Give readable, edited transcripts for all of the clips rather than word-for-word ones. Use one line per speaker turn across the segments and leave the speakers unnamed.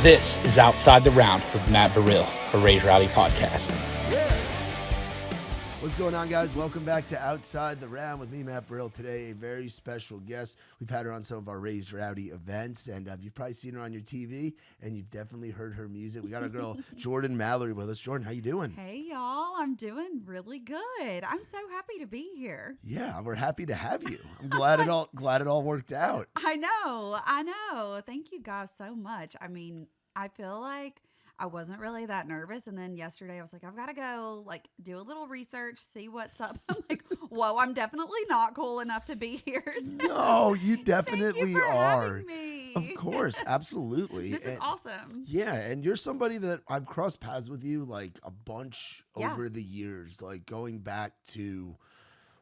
This is Outside the Round with Matt Burrill, a Raise Rowdy podcast.
What's going on, guys? Welcome back to Outside the Round with me, Matt Burrill. Today, a very special guest. We've had her on some of our Raise Rowdy events, and you've probably seen her on your TV, and you've definitely heard her music. We got our girl, Jordyn Mallory, with us. Jordyn, how you doing?
Hey, y'all. I'm doing really good. I'm so happy to be here.
Yeah, we're happy to have you. I'm glad it all worked out.
I know. Thank you guys so much. I mean, I feel like I wasn't really that nervous. And then yesterday I was like, I've got to go do a little research, see what's up. I'm like, whoa, I'm definitely not cool enough to be here. So
No, you definitely
thank you for
are.
having me.
Of course, absolutely.
This is awesome.
Yeah, and you're somebody that I've crossed paths with you like a bunch over the years, like going back to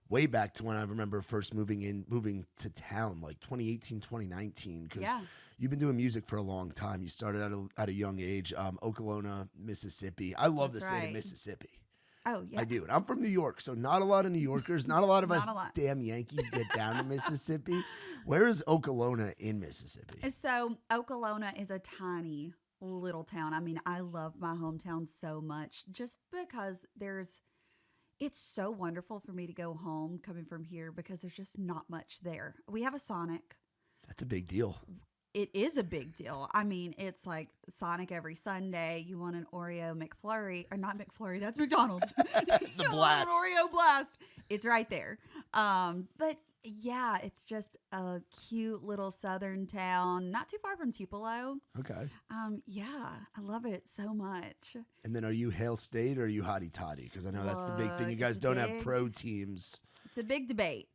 way back to when I remember first moving to town, like 2018, 2019, because you've been doing music for a long time. You started at a young age, Okolona, Mississippi. I love the state of Mississippi.
Oh, yeah.
I do. And I'm from New York, so not a lot of New Yorkers, not a lot of us
lot.
damn Yankees get down to Mississippi. Where is Okolona in Mississippi?
So Okolona is a tiny little town. I mean, I love my hometown so much just because it's so wonderful for me to go home coming from here because there's just not much there. We have a Sonic.
That's a big deal.
It is a big deal. I mean, it's like Sonic every Sunday. You want an Oreo McFlurry, or not McFlurry, that's McDonald's.
The blast.
Want an Oreo blast. It's right there. But yeah, it's just a cute little southern town, not too far from Tupelo.
Okay.
Yeah, I love it so much.
And then are you Hail State or are you Hotty Toddy? Because I know that's the big thing. You guys don't have pro teams.
It's a big debate.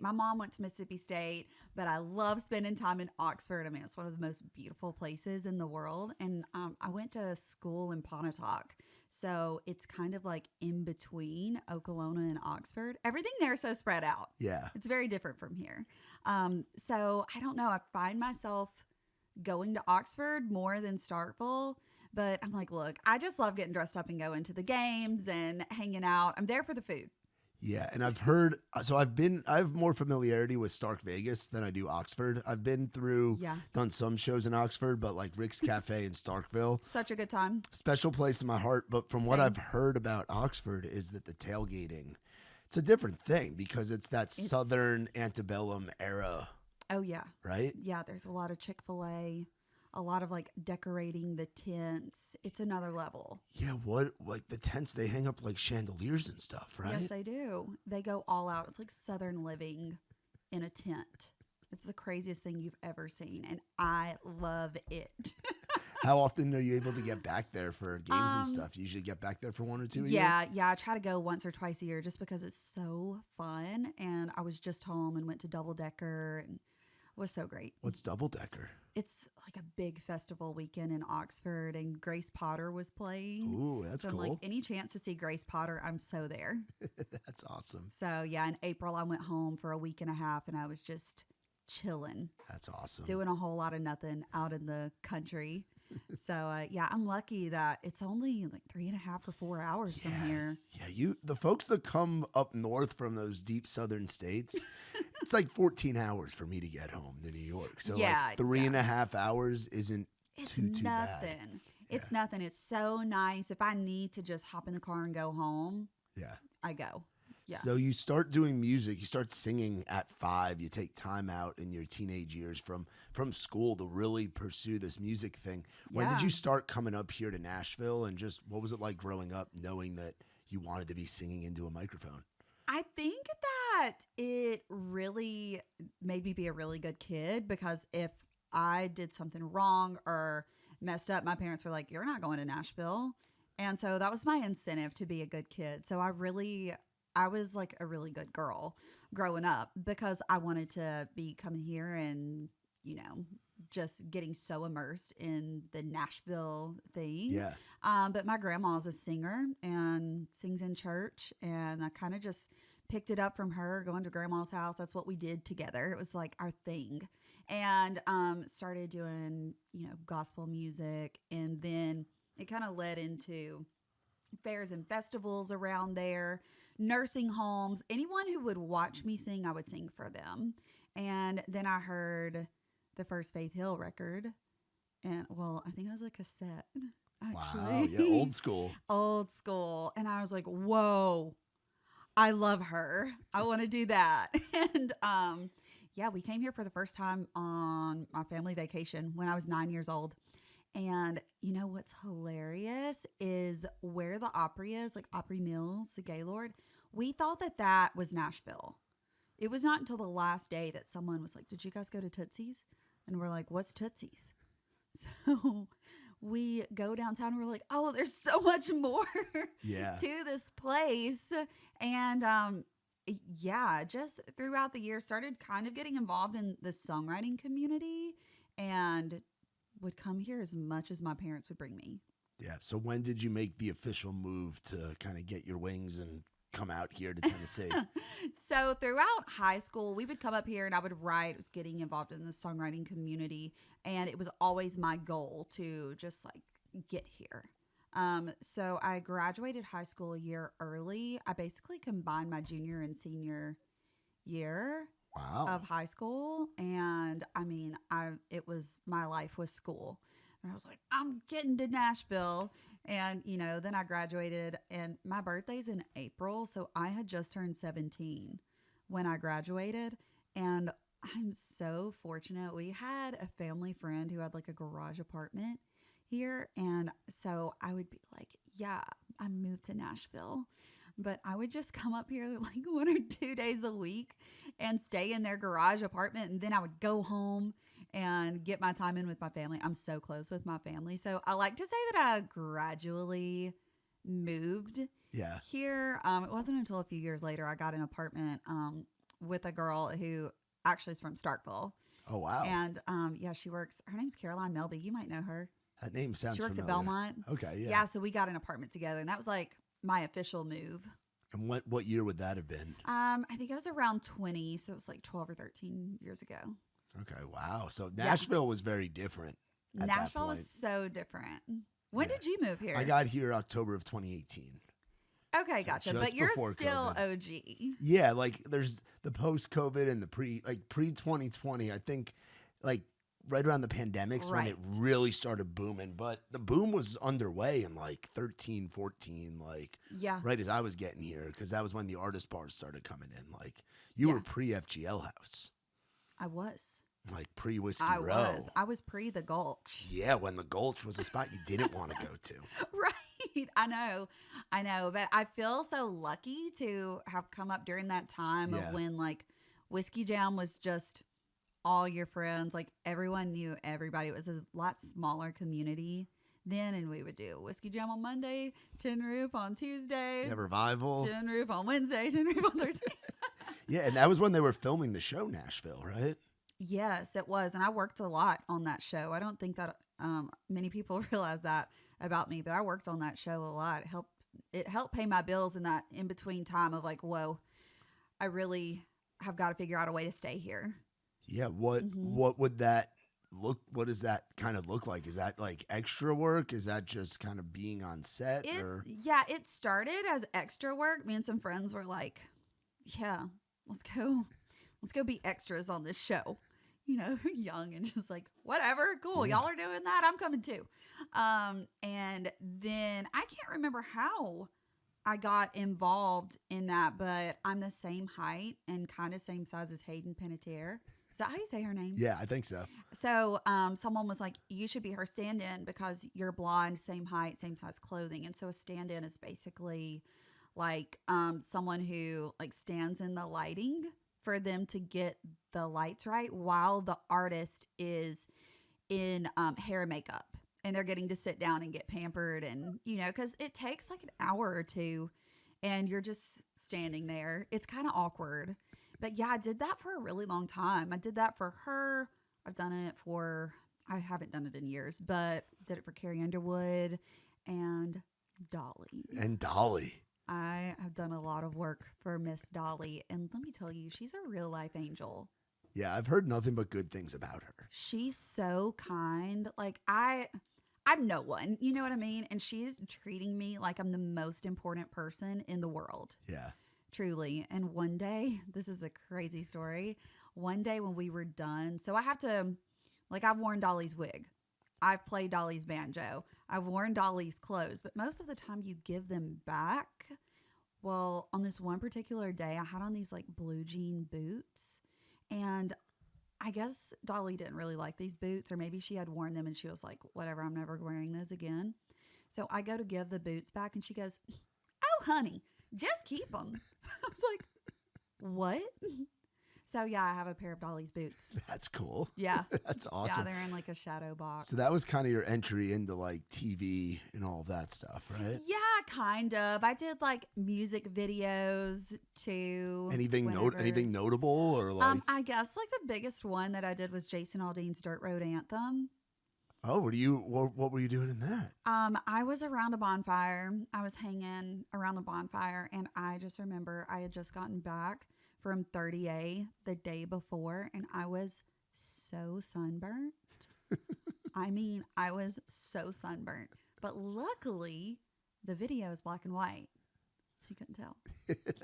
My mom went to Mississippi State, but I love spending time in Oxford. I mean, it's one of the most beautiful places in the world. And I went to school in Pontotoc. So it's kind of like in between Okolona and Oxford. Everything there is so spread out.
Yeah.
It's very different from here. So I don't know. I find myself going to Oxford more than Starkville. But I'm like, look, I just love getting dressed up and going to the games and hanging out. I'm there for the food.
Yeah, and I've heard, so I have more familiarity with Stark Vegas than I do Oxford. I've been through, done some shows in Oxford, but like Rick's Cafe in Starkville.
Such a good time.
Special place in my heart. But from what I've heard about Oxford is that the tailgating, it's a different thing because it's Southern antebellum era.
Oh, yeah.
Right?
Yeah, there's a lot of Chick-fil-A. A lot of decorating the tents. It's another level.
Yeah, like the tents, they hang up like chandeliers and stuff, right?
Yes, they do. They go all out. It's like Southern living in a tent. It's the craziest thing you've ever seen, and I love it.
How often are you able to get back there for games and stuff? You usually get back there for 1 or 2 a year?
Yeah. I try to go once or twice a year just because it's so fun. And I was just home and went to Double Decker, and it was so great.
What's Double Decker?
It's like a big festival weekend in Oxford, and Grace Potter was playing.
Ooh, that's
so
cool.
I'm like, any chance to see Grace Potter, I'm so there.
That's awesome.
So yeah, in April I went home for a week and a half, and I was just chilling.
That's awesome.
Doing a whole lot of nothing out in the country. So yeah, I'm lucky that it's only like 3.5 or 4 hours from here.
Yeah, the folks that come up north from those deep southern states, it's like 14 hours for me to get home to New York. So like 3.5 hours isn't too bad.
It's nothing. It's so nice. If I need to just hop in the car and go home, I go. Yeah.
So you start doing music, you start singing at 5, you take time out in your teenage years from school to really pursue this music thing. When did you start coming up here to Nashville, and just what was it like growing up knowing that you wanted to be singing into a microphone?
I think that it really made me be a really good kid, because if I did something wrong or messed up, my parents were like, you're not going to Nashville. And so that was my incentive to be a good kid. So I was like a really good girl growing up because I wanted to be coming here and, just getting so immersed in the Nashville thing.
Yeah.
But my grandma's a singer and sings in church, and I kind of just picked it up from her, going to grandma's house. That's what we did together. It was like our thing. And started doing, gospel music, and then it kind of led into fairs and festivals around there, nursing homes. Anyone who would watch me sing, I would sing for them. And then I heard the first Faith Hill record, And well, I think it was a cassette. Actually.
Wow, yeah, old school.
Old school. And I was like, whoa, I love her. I want to do that. And yeah, we came here for the first time on my family vacation when I was 9 years old. And you know what's hilarious is where the Opry is, like Opry Mills, the Gaylord. We thought that that was Nashville. It was not until the last day that someone was like, did you guys go to Tootsie's? And we're like, what's Tootsie's? So we go downtown and we're like, oh, there's so much more to this place. And yeah, just throughout the year started kind of getting involved in the songwriting community and would come here as much as my parents would bring me.
Yeah. So when did you make the official move to kind of get your wings and come out here to Tennessee?
So throughout high school, we would come up here and I would write. I was getting involved in the songwriting community, and it was always my goal to just like get here. So I graduated high school a year early. I basically combined my junior and senior year of high school, and I mean, my life was school. And I was like, I'm getting to Nashville. And, you know, then I graduated and my birthday's in April. So I had just turned 17 when I graduated. And I'm so fortunate. We had a family friend who had like a garage apartment here. And so I would be like, yeah, I moved to Nashville. But I would just come up here like 1 or 2 days a week and stay in their garage apartment. And then I would go home and get my time in with my family. I'm so close with my family. So I like to say that I gradually moved here. It wasn't until a few years later I got an apartment with a girl who actually is from Starkville.
Oh, wow.
And yeah, her name's Caroline Melby. You might know her.
That name sounds
She works
familiar.
at Belmont.
Okay, yeah.
Yeah, so we got an apartment together, and that was like my official move.
And what year would that have been?
I think I was around 20, so it was like 12 or 13 years ago.
Okay, wow. So Nashville was very different.
Nashville was so different. When did you move here?
I got here October of 2018.
Okay, gotcha. But you're still
COVID.
OG.
Yeah, like there's the post-COVID and the pre-2020. I think like right around the pandemics when it really started booming. But the boom was underway in like 13, 14, like right as I was getting here, because that was when the artist bars started coming in. Like you were pre-FGL House.
I was.
Like pre-Whiskey Row.
I was pre the Gulch.
Yeah, when the Gulch was a spot you didn't want to go to.
Right. I know. But I feel so lucky to have come up during that time of when like Whiskey Jam was just all your friends. Like everyone knew everybody. It was a lot smaller community then, and we would do Whiskey Jam on Monday, Tin Roof on Tuesday.
Yeah, Revival.
Tin Roof on Wednesday, Tin Roof on Thursday.
Yeah, and that was when they were filming the show Nashville, right?
Yes, it was. And I worked a lot on that show. I don't think that many people realize that about me, but I worked on that show a lot. It helped pay my bills in that in-between time of like, whoa, I really have got to figure out a way to stay here. Yeah.
What would that look? What does that kind of look like? Is that like extra work? Is that just kind of being on set?
Yeah, it started as extra work. Me and some friends were like, yeah, let's go be extras on this show. You know, young and just like, whatever, cool. Y'all are doing that. I'm coming too. And then I can't remember how I got involved in that, but I'm the same height and kind of same size as Hayden Panettiere. Is that how you say her name?
Yeah, I think so.
So someone was like, you should be her stand-in because you're blonde, same height, same size clothing. And so a stand-in is basically like someone who like stands in the lighting for them to get the lights right while the artist is in hair and makeup, and they're getting to sit down and get pampered, and you know, because it takes like an hour or two and you're just standing there. It's kind of awkward. But yeah, I did that for a really long time. I did that for her. I haven't done it in years, but did it for Carrie Underwood and Dolly. I have done a lot of work for Miss Dolly, and let me tell you, she's a real life angel.
Yeah, I've heard nothing but good things about her.
She's so kind. Like I'm no one, you know what I mean? And she's treating me like I'm the most important person in the world.
Yeah.
Truly. And one day, this is a crazy story. One day when we were done, so I have to, like, I've worn Dolly's wig I've played Dolly's banjo. I've worn Dolly's clothes, but most of the time you give them back. Well, on this one particular day, I had on these like blue jean boots, and I guess Dolly didn't really like these boots, or maybe she had worn them and she was like, whatever, I'm never wearing those again. So I go to give the boots back and she goes, oh, honey, just keep them. I was like, what? So yeah, I have a pair of Dolly's boots.
That's cool.
Yeah.
That's awesome.
Yeah, they're in like a shadow box.
So that was kind of your entry into like TV and all of that stuff, right?
Yeah, kind of. I did like music videos too.
Anything notable or like?
I guess like the biggest one that I did was Jason Aldean's Dirt Road Anthem.
Oh, what were you doing in that?
I was around a bonfire. I was hanging around the bonfire, and I just remember I had just gotten back from 30A the day before, and I was so sunburnt. I mean, I was so sunburnt. But luckily, the video is black and white, so you couldn't tell.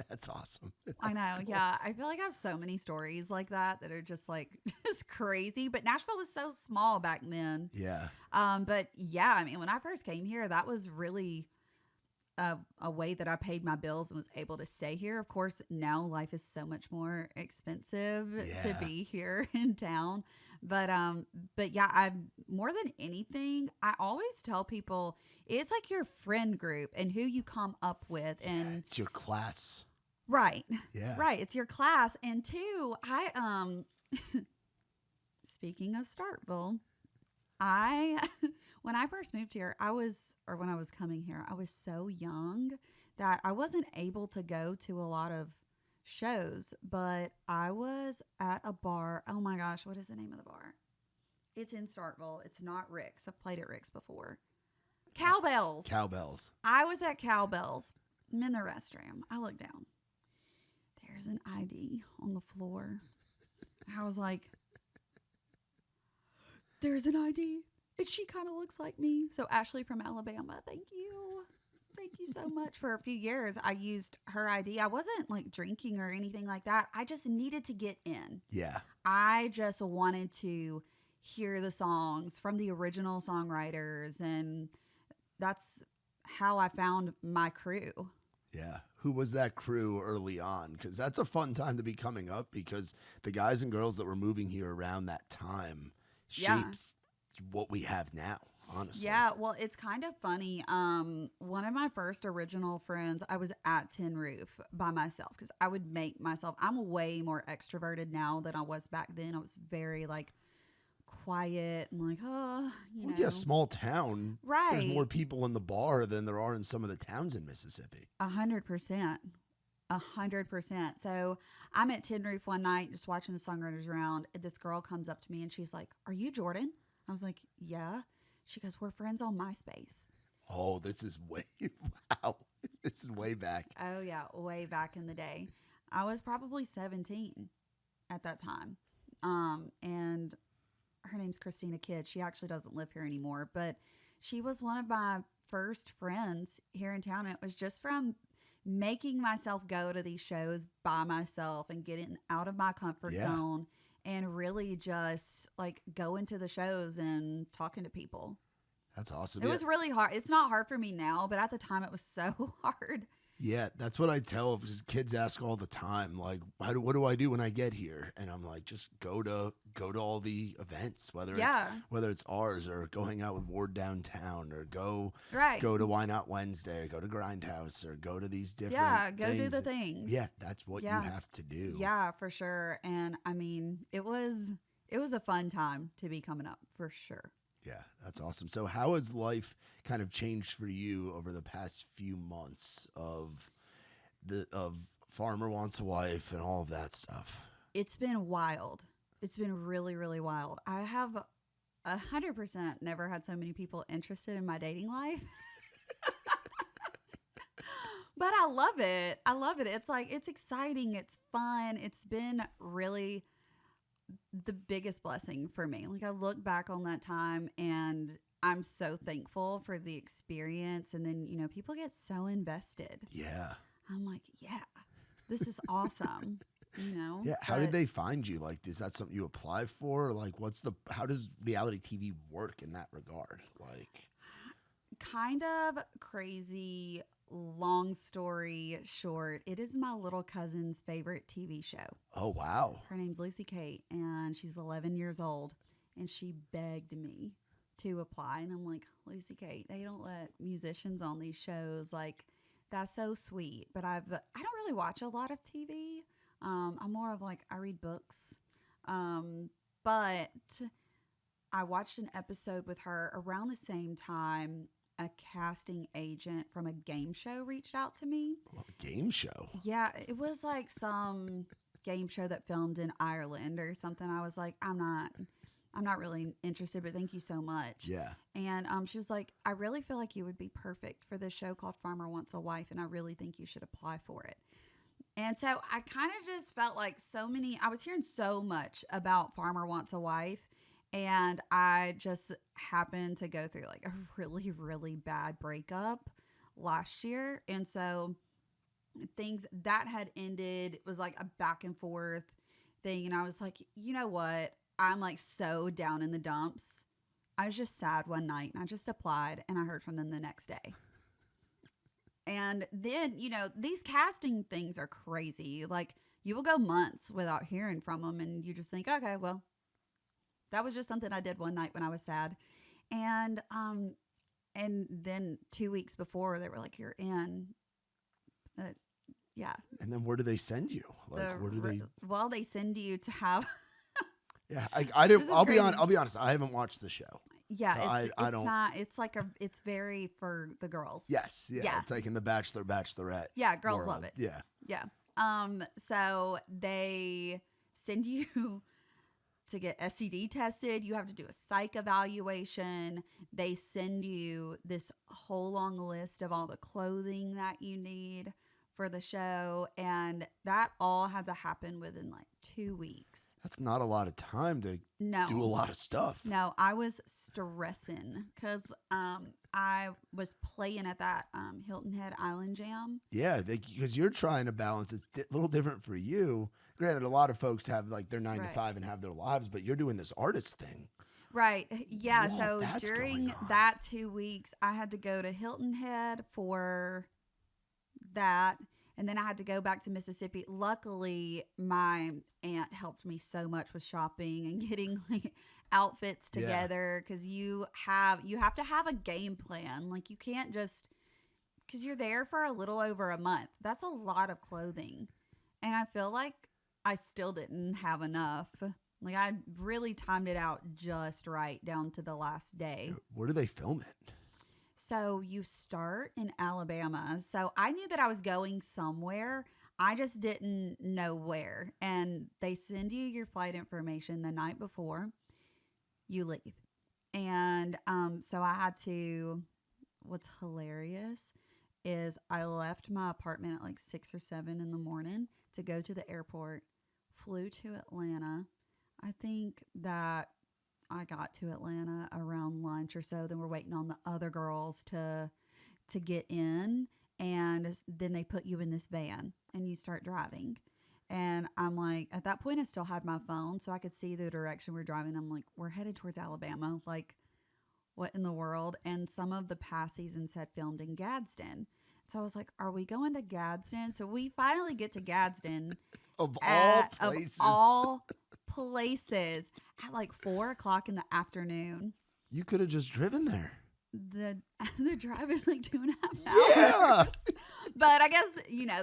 That's awesome.
I know,
cool.
yeah. I feel like I have so many stories like that are just like just crazy. But Nashville was so small back then.
Yeah.
But yeah, I mean, when I first came here, that was really a way that I paid my bills and was able to stay here. Of course, now life is so much more expensive to be here in town. But yeah, I more than anything, I always tell people it's like your friend group and who you come up with, and
it's your class.
Right.
Yeah.
Right. It's your class. And two, I speaking of Starkville, when I first moved here, when I was coming here, I was so young that I wasn't able to go to a lot of shows, but I was at a bar. Oh my gosh, what is the name of the bar? It's in Starkville. It's not Rick's. I've played at Rick's before. Cowbells.
Cowbells.
I was at Cowbells. I'm in the restroom. I look down. There's an ID on the floor. I was like, there's an ID. And she kind of looks like me. So Ashley from Alabama, thank you. Thank you so much. For a few years, I used her ID. I wasn't like drinking or anything like that. I just needed to get in.
Yeah.
I just wanted to hear the songs from the original songwriters. And that's how I found my crew. Yeah.
Who was that crew early on? Because that's a fun time to be coming up, because the guys and girls that were moving here around that time shapes what we have now, honestly.
Yeah, well, it's kind of funny. One of my first original friends, I was at Tin Roof by myself because I would make myself, I'm way more extroverted now than I was back then. I was very like quiet and like, you know.
Yeah, small town.
Right.
There's more people in the bar than there are in some of the towns in Mississippi.
100%. 100%. So I'm at Tin Roof one night just watching the songwriters around. This girl comes up to me and she's like, "Are you Jordyn?" I was like, "Yeah." She goes, "We're friends on MySpace."
Oh, this is wow. This is way back.
Oh, yeah. Way back in the day. I was probably 17 at that time. And her name's Christina Kidd. She actually doesn't live here anymore, but she was one of my first friends here in town. It was just from making myself go to these shows by myself and getting out of my comfort zone and really just like going to the shows and talking to people.
That's awesome.
It was really hard. It's not hard for me now, but at the time it was so hard.
Yeah, that's what I tell, because kids ask all the time, like, what do I do when I get here? And I'm like, just go to all the events, whether it's ours or going out with Ward downtown, or go to Why Not Wednesday, or go to Grindhouse, or go to these different
go do the things.
Yeah, that's what you have to do.
Yeah, for sure. And I mean, it was a fun time to be coming up, for sure.
Yeah, that's awesome. So how has life kind of changed for you over the past few months of Farmer Wants a Wife and all of that stuff?
It's been wild. It's been really, really wild. I have 100% never had so many people interested in my dating life. But I love it. I love it. It's like, it's exciting. It's fun. It's been really the biggest blessing for me. Like, I look back on that time and I'm so thankful for the experience. And then, you know, people get so invested.
Yeah.
I'm like, yeah, this is awesome. you know.
Yeah. How did they find you? Like, is that something you apply for? Or like, how does reality TV work in that regard? Like,
kind of crazy. Long story short, it is my little cousin's favorite TV show.
oh, wow.
Her name's Lucy Kate, and she's 11 years old, and she begged me to apply. And I'm like, Lucy Kate, they don't let musicians on these shows. Like, that's so sweet. But I don't really watch a lot of TV. I'm more of like, I read books. But I watched an episode with her around the same time. A casting agent from a game show reached out to me.
Well, a game show?
Yeah, it was like some game show that filmed in Ireland or something. I was like, I'm not really interested, but thank you so much.
Yeah.
And she was like, I really feel like you would be perfect for this show called Farmer Wants a Wife, and I really think you should apply for it. And so I kind of just felt like I was hearing so much about Farmer Wants a Wife. And I just happened to go through like a really, really bad breakup last year. And so things that had ended was like a back and forth thing. And I was like, you know what? I'm like so down in the dumps. I was just sad one night and I just applied and I heard from them the next day. And then, these casting things are crazy. Like you will go months without hearing from them and you just think, okay, well, that was just something I did one night when I was sad. And then 2 weeks before they were like, you're in. Yeah.
And then where do they send you? Like, where do they?
Well, they send you to have.
Yeah. I didn't, I'll be honest. I haven't watched the show.
Yeah.
So
I don't. Not, it's like it's very for the girls.
Yes. Yeah. It's like in the Bachelor, Bachelorette.
Yeah. Girls
world.
love it.
Yeah.
Yeah. So they send you to get STD tested. You have to do a psych evaluation. They send you this whole long list of all the clothing that you need for the show. And that all had to happen within like 2 weeks.
That's not a lot of time to do a lot of stuff.
No, I was stressing because I was playing at that Hilton Head Island Jam.
Yeah, because you're trying to balance. It's a little different for you. Granted, a lot of folks have like their 9 to 5 and have their lives, but you're doing this artist thing.
Right. Yeah.
Whoa,
so during that 2 weeks, I had to go to Hilton Head for that. And then I had to go back to Mississippi. Luckily, my aunt helped me so much with shopping and getting like outfits together because you have to have a game plan. Like you can't just, because you're there for a little over a month. That's a lot of clothing. And I feel like I still didn't have enough. Like I really timed it out just right down to the last day.
Where do they film it?
So you start in Alabama. So I knew that I was going somewhere. I just didn't know where. And they send you your flight information the night before you leave. And so I had to, what's hilarious is I left my apartment at like 6 or 7 in the morning to go to the airport, flew to Atlanta. I think that I got to Atlanta around lunch or so. Then we're waiting on the other girls to get in. And then they put you in this van and you start driving. And I'm like, at that point, I still had my phone so I could see the direction we're driving. I'm like, we're headed towards Alabama. Like, what in the world? And some of the past seasons had filmed in Gadsden. So I was like, are we going to Gadsden? So we finally get to Gadsden.
Of all places.
Of all places at like 4:00 in the afternoon.
You could have just driven there.
The drive is like 2.5 hours.
Yeah.
But I guess,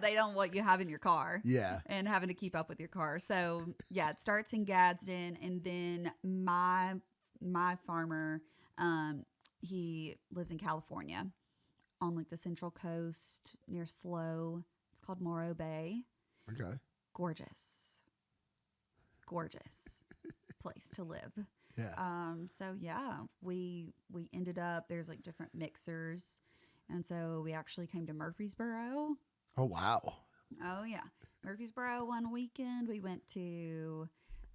they don't want you having your car.
Yeah.
And having to keep up with your car. So yeah, it starts in Gadsden. And then my farmer, he lives in California on like the Central Coast near Slow. It's called Morro Bay.
Okay.
Gorgeous place to live.
Yeah.
So yeah, we ended up, there's like different mixers. And so we actually came to Murfreesboro.
Oh, wow.
Oh yeah. Murfreesboro one weekend. We went to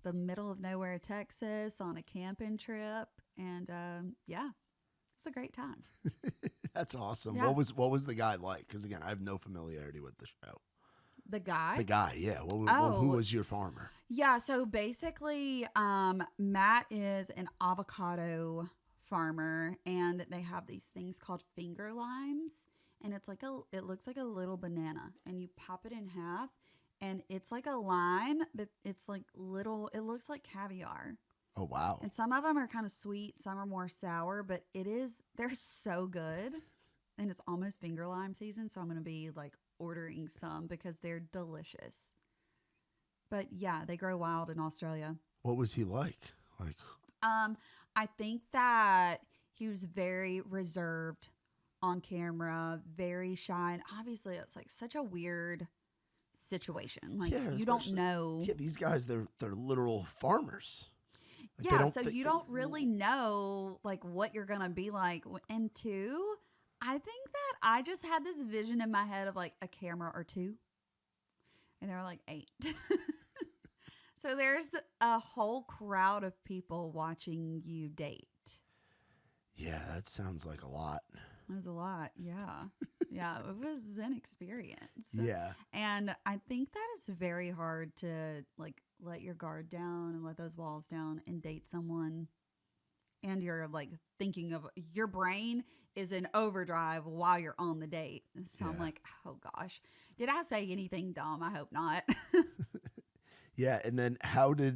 the middle of nowhere, Texas on a camping trip. And yeah, it's a great time.
That's awesome.
Yeah.
What was the guy like? Because again, I have no familiarity with the show.
The guy?
The guy, yeah. Who was your farmer?
Yeah, so basically, Matt is an avocado farmer, and they have these things called finger limes, and it looks like a little banana, and you pop it in half, and it's like a lime, but it's like little. It looks like caviar.
Oh wow!
And some of them are kind of sweet, some are more sour, but they're so good, and it's almost finger lime season, so I'm gonna be like ordering some because they're delicious. But yeah, they grow wild in Australia.
What was he like?
I think that he was very reserved on camera, very shy, and obviously it's like such a weird situation. Like you don't know.
Yeah, these guys they're literal farmers. Like,
yeah, so you don't really know like what you're gonna be like. And two, I think that I just had this vision in my head of like a camera or two, and there were like 8. So there's a whole crowd of people watching you date.
Yeah, that sounds like a lot.
It was a lot, yeah. Yeah, it was an experience.
Yeah.
And I think that it's very hard to like let your guard down and let those walls down and date someone. And you're like thinking of your brain is in overdrive while you're on the date. So I'm like, oh gosh, did I say anything dumb? I hope not.
Yeah, and then how do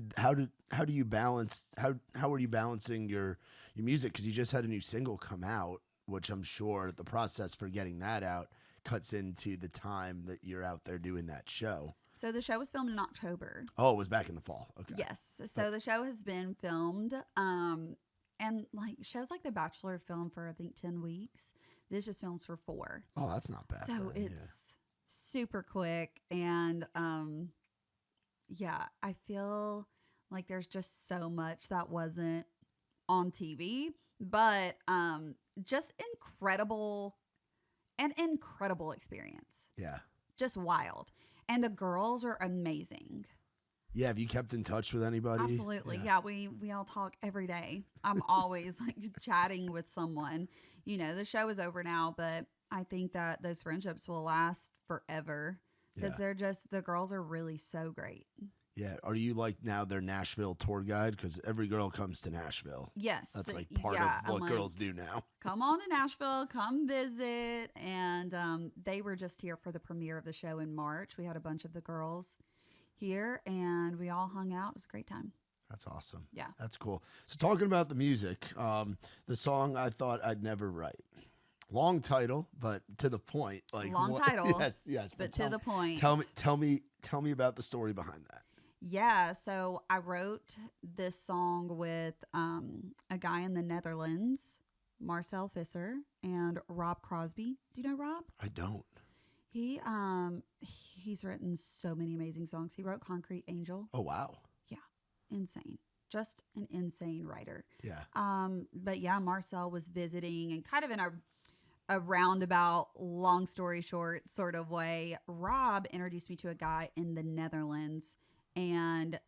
you balance how are you balancing your music, because you just had a new single come out, which I'm sure the process for getting that out cuts into the time that you're out there doing that show.
So the show was filmed in October.
Oh, it was back in the fall. Okay.
Yes. So the show has been filmed, and like shows like The Bachelor film for I think 10 weeks. This just films for 4.
Oh, that's not bad.
So it's super quick, and yeah, I feel like there's just so much that wasn't on TV, but just an incredible experience.
Yeah.
Just wild. And the girls are amazing.
Yeah, have you kept in touch with anybody?
Absolutely. Yeah, we all talk every day. I'm always like chatting with someone. You know, the show is over now, but I think that those friendships will last forever. Because the girls are really so great.
Yeah. Are you like now their Nashville tour guide? Because every girl comes to Nashville.
Yes.
That's like part of what girls do now.
Come on to Nashville, come visit. And they were just here for the premiere of the show in March. We had a bunch of the girls here and we all hung out. It was a great time.
That's awesome.
Yeah.
That's cool. So talking about the music, the song I Thought I'd Never Write. Long title, but to the point. Like
long title.
Yes,
but to the point.
Tell me about the story behind that.
Yeah, so I wrote this song with a guy in the Netherlands, Marcel Visser, and Rob Crosby. Do you know Rob?
I don't.
He's written so many amazing songs. He wrote Concrete Angel.
Oh wow.
Yeah, insane. Just an insane writer.
Yeah.
But yeah, Marcel was visiting and kind of in a roundabout, long story short sort of way. Rob introduced me to a guy in the Netherlands, and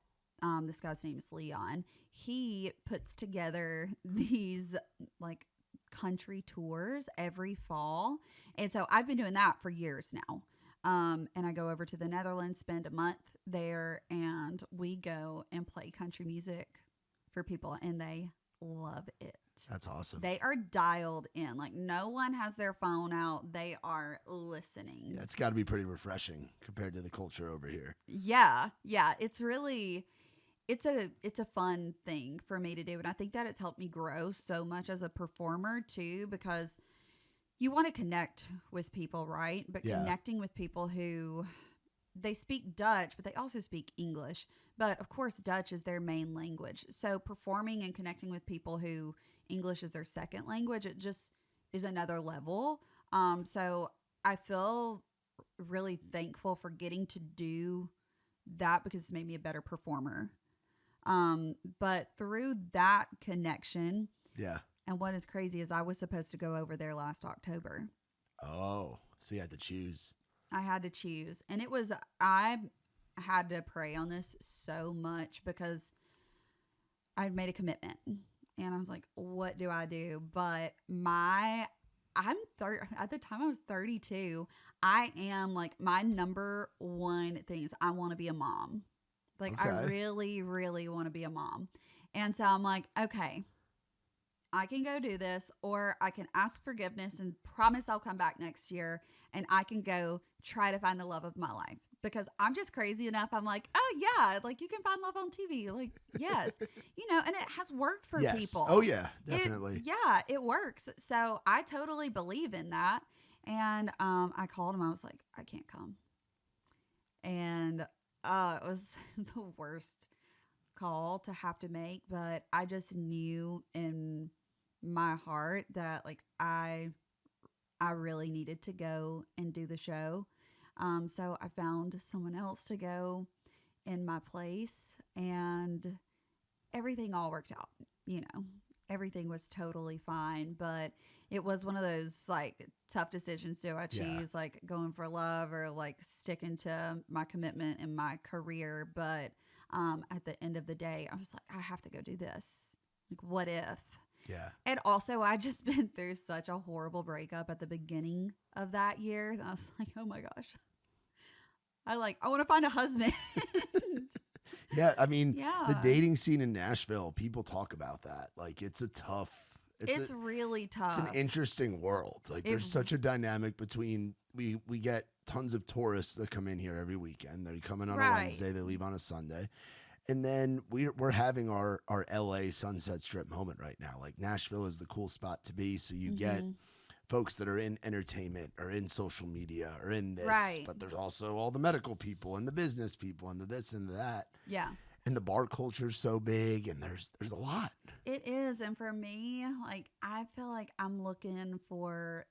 this guy's name is Leon. He puts together these like country tours every fall, and so I've been doing that for years now. And I go over to the Netherlands, spend a month there, and we go and play country music for people, and they love it.
That's awesome.
They are dialed in. Like no one has their phone out. They are listening.
Yeah, it's got to be pretty refreshing compared to the culture over here.
Yeah. Yeah. It's really, it's a fun thing for me to do. And I think that it's helped me grow so much as a performer too, because you want to connect with people, right? But connecting with people who they speak Dutch, but they also speak English. But of course, Dutch is their main language. So performing and connecting with people who English is their second language, it just is another level. So I feel really thankful for getting to do that because it's made me a better performer. But through that connection, and what is crazy is I was supposed to go over there last October.
Oh, so you had to choose.
I had to choose. And I had to pray on this so much because I'd made a commitment. And I was like, what do I do? But my at the time I was 32. I am like, my number one thing is I want to be a mom. Like, I
Okay.
really, really want to be a mom. And so I'm like, okay, I can go do this, or I can ask forgiveness and promise I'll come back next year, and I can go try to find the love of my life, because I'm just crazy enough. I'm like, oh yeah, like you can find love on TV. Like, yes, and it has worked for
Yes.
people.
Oh yeah, definitely.
It works. So I totally believe in that. And I called him. I was like, I can't come. And it was the worst call to have to make, but I just knew in my heart that like I really needed to go and do the show. So I found someone else to go in my place, and everything all worked out. Everything was totally fine, but it was one of those like tough decisions. Do I choose like going for love or like sticking to my commitment in my career? But at the end of the day, I was like, I have to go do this. Like, what if?
Yeah.
And also, I just been through such a horrible breakup at the beginning of that year. I was like, oh my gosh, I want to find a husband.
Yeah, I mean, the
Yeah.
dating scene in Nashville, people talk about that. Like, it's a tough.
It's really tough.
It's an interesting world. Like, there's such a dynamic between we get tons of tourists that come in here every weekend. They're coming on a Wednesday, they leave on a Sunday. And then we're having our LA Sunset Strip moment right now. Like, Nashville is the cool spot to be. So you get folks that are in entertainment or in social media or in this.
Right.
But there's also all the medical people and the business people and the this and the that.
Yeah.
And the bar culture is so big, and there's a lot.
It is. And for me, like, I feel like I'm looking for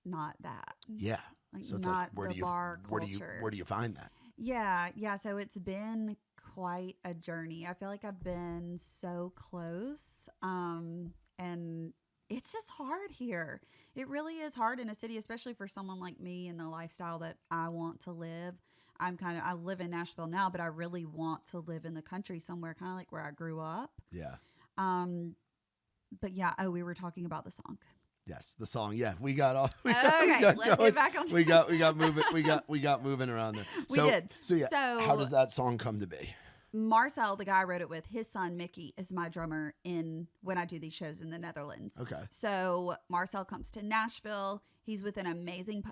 not that.
Yeah.
Like,
So it's
not
like,
the bar culture.
where do you find that?
Yeah. Yeah. So it's been quite a journey. I feel like I've been so close. And it's just hard here. It really is hard in a city, especially for someone like me and the lifestyle that I want to live. I live in Nashville now, but I really want to live in the country somewhere, kind of like where I grew up.
Yeah.
But yeah, we were talking about the song.
Yes, the song. Yeah, we got off.
Okay, let's get back on track.
We got moving. We got moving around there.
We did.
So yeah,
So
how does that song come to be?
Marcel, the guy I wrote it with, his son Mickey is my drummer when I do these shows in the Netherlands.
Okay.
So Marcel comes to Nashville. He's with an amazing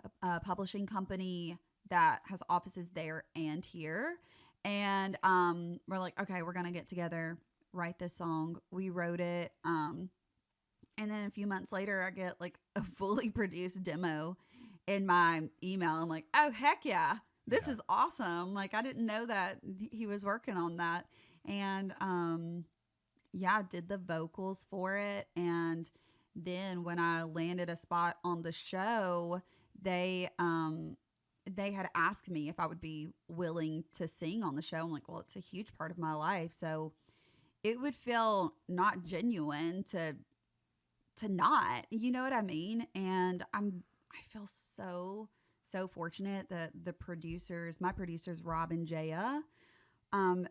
publishing company that has offices there and here. And we're like, okay, we're going to get together, write this song. We wrote it. And then a few months later, I get like a fully produced demo in my email. I'm like, oh, heck yeah. This is awesome. Like, I didn't know that he was working on that. And I did the vocals for it. And then when I landed a spot on the show, they had asked me if I would be willing to sing on the show. I'm like, well, it's a huge part of my life. So it would feel not genuine to not, you know what I mean? And I feel so fortunate that my producers, Rob and Jaya,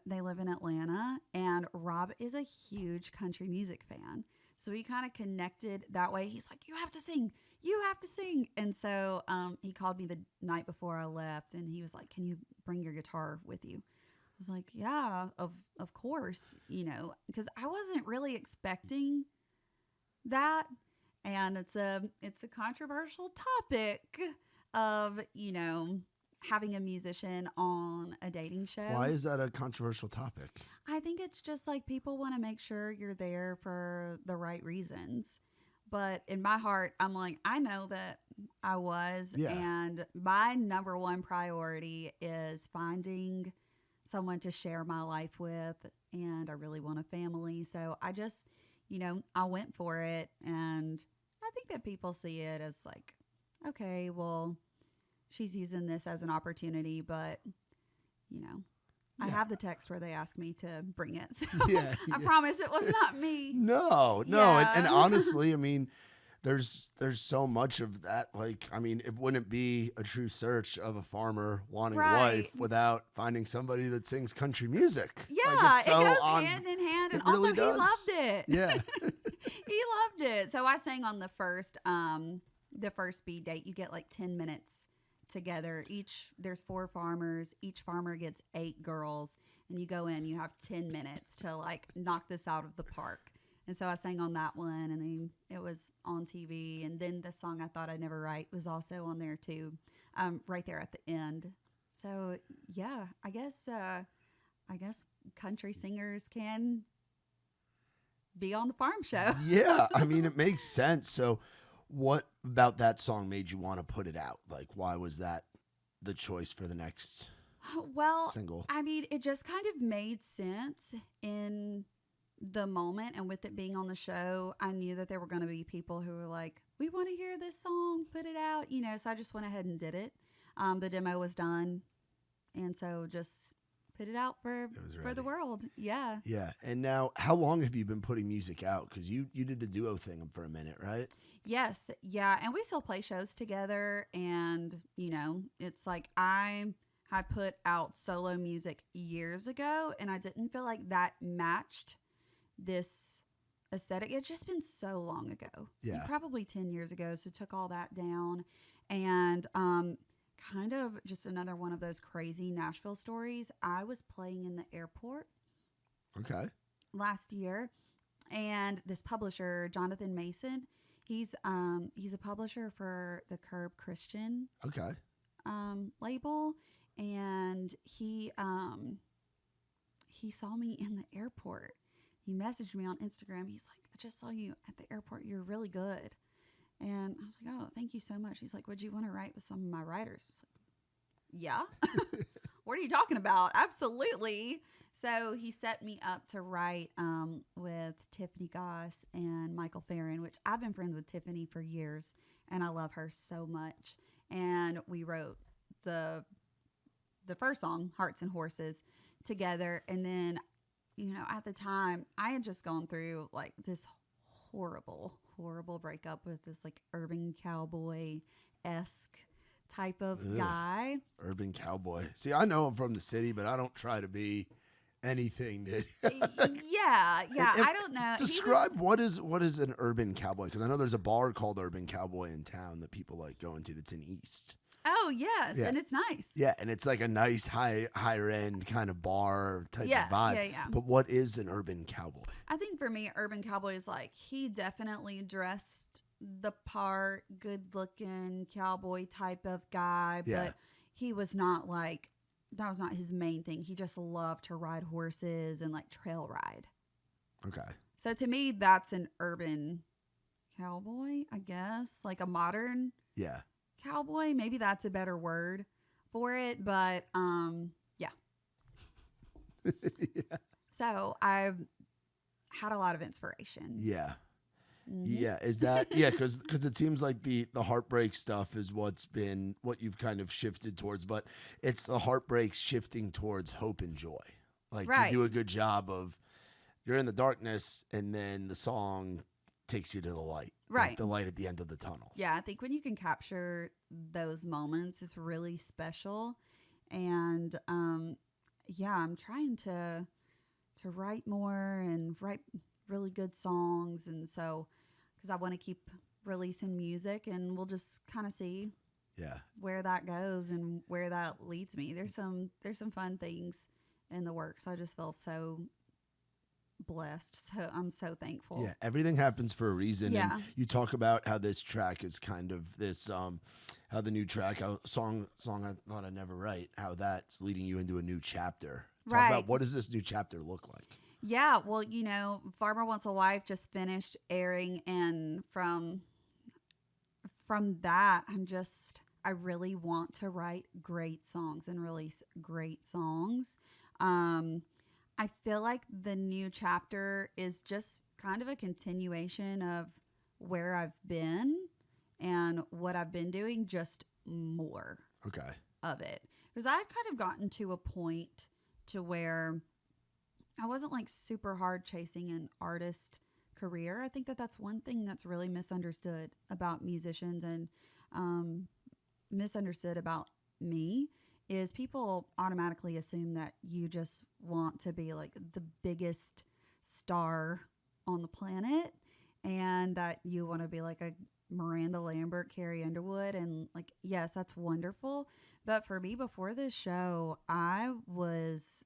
they live in Atlanta, and Rob is a huge country music fan. So we kind of connected that way. He's like, you have to sing. And so he called me the night before I left, and he was like, can you bring your guitar with you? I was like, yeah, of course, because I wasn't really expecting that. And it's a controversial topic of, having a musician on a dating show.
Why is that a controversial topic?
I think it's just like people want to make sure you're there for the right reasons. But in my heart, I'm like, I know that I was.
Yeah.
And my number one priority is finding someone to share my life with. And I really want a family. So I just, I went for it. And I think that people see it as like, okay, well, she's using this as an opportunity, but, I have the text where they asked me to bring it. So I promise it was not me.
No.
Yeah.
And honestly, I mean, there's so much of that. Like, I mean, it wouldn't be a true search of a farmer wanting a wife without finding somebody that sings country music.
Yeah,
like,
it goes hand in hand. And
really
also,
does.
he loved it.
Yeah.
He loved it. So I sang on the first speed date. You get like 10 minutes together. There's 4 farmers. Each farmer gets 8 girls, and you go in. You have 10 minutes to like knock this out of the park. And so I sang on that one, and then it was on TV. And then the song I Thought I'd Never Write was also on there too, right there at the end. So yeah, I guess country singers can be on the farm show.
Yeah, I mean, it makes sense. So what about that song made you want to put it out? Like, why was that the choice for the next single?
I mean, it just kind of made sense in the moment, and with it being on the show, I knew that there were going to be people who were like, we want to hear this song, put it out, so I just went ahead and did it. The demo was done, and so just put it out for the world. Yeah. And now, how long have you been putting music out? Because you did the duo thing for a minute, right? Yes. Yeah. And we still play shows together. And, it's like I put out solo music years ago, and I didn't feel like that matched this aesthetic. It's just been so long ago.
Yeah.
Probably 10 years ago. So took all that down. And kind of just another one of those crazy Nashville stories. I was playing in the airport last year, and this publisher, Jonathan Mason, he's a publisher for the Curb Christian label, and he saw me in the airport. He messaged me on Instagram. He's like, I just saw you at the airport. You're really good. And I was like, oh, thank you so much. He's like, would you want to write with some of my writers? I was like, yeah. What are you talking about? Absolutely. So he set me up to write with Tiffany Goss and Michael Farron, which I've been friends with Tiffany for years, and I love her so much. And we wrote the first song, Hearts and Horses, together. And then, at the time, I had just gone through like this horrible breakup with this like urban cowboy-esque type of guy.
Urban cowboy. See, I know I'm from the city, but I don't try to be anything that.
yeah. And I don't know.
Describe what is an urban cowboy? Because I know there's a bar called Urban Cowboy in town that people like going to. That's in East.
Oh yes, and it's nice.
Yeah, and it's like a nice higher end kind of bar type of vibe.
Yeah.
But what is an urban cowboy?
I think for me, urban cowboy is like he definitely dressed the part, good looking cowboy type of guy, but he was not like that was not his main thing. He just loved to ride horses and like trail ride.
Okay.
So to me, that's an urban cowboy, I guess, like a modern cowboy. Maybe that's a better word for it, but yeah. So I've had a lot of inspiration.
Yeah. Yeah, is that because it seems like the heartbreak stuff is what you've kind of shifted towards, but it's the heartbreak shifting towards hope and joy. Like you do a good job of you're in the darkness, and then the song takes you to the light, like the light at the end of the tunnel.
Yeah, I think when you can capture those moments, it's really special, and I'm trying to write more and write really good songs, and so because I want to keep releasing music, and we'll just kind of see where that goes and where that leads me. There's some fun things in the works. I just feel so blessed, so I'm so thankful.
Yeah, everything happens for a reason. Yeah. And you talk about how this track is kind of this how the new track, song I Thought I'd Never Write, how that's leading you into a new chapter. Talk about what does this new chapter look like?
Yeah, well, Farmer Wants a Wife just finished airing, and from that, I really want to write great songs and release great songs. I feel like the new chapter is just kind of a continuation of where I've been and what I've been doing, just more of it. Because I'd kind of gotten to a point to where I wasn't like super hard chasing an artist career. I think that's one thing that's really misunderstood about musicians and misunderstood about me is people automatically assume that you just want to be like the biggest star on the planet. and that you want to be like a Miranda Lambert, Carrie Underwood, and like, yes, that's wonderful. But for me, before this show, I was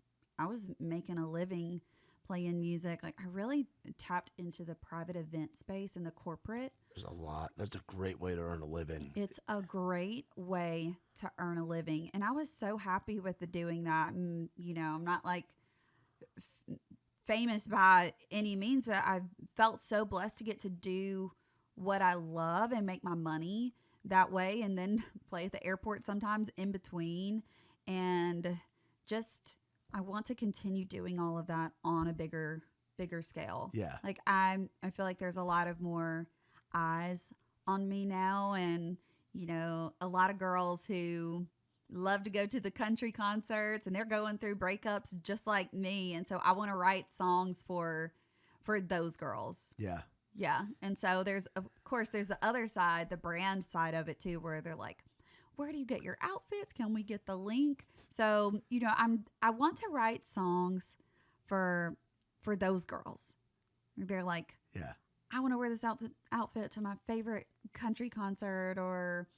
making a living playing music. Like, I really tapped into the private event space and the corporate.
There's a lot. That's a great way to earn a living.
It's a great way to earn a living, and I was so happy with the doing that. And I'm not like famous by any means, but I felt so blessed to get to do what I love and make my money that way, and then play at the airport sometimes in between. And just, I want to continue doing all of that on a bigger scale.
Yeah.
Like, I feel like there's a lot of more eyes on me now, and a lot of girls who love to go to the country concerts, and they're going through breakups just like me, and so I want to write songs for those girls.
Yeah.
Yeah. And so there's the other side, the brand side of it too, where they're like, where do you get your outfits? Can we get the link? So, I want to write songs for those girls. They're like,
yeah,
I want to wear this outfit to my favorite country concert, or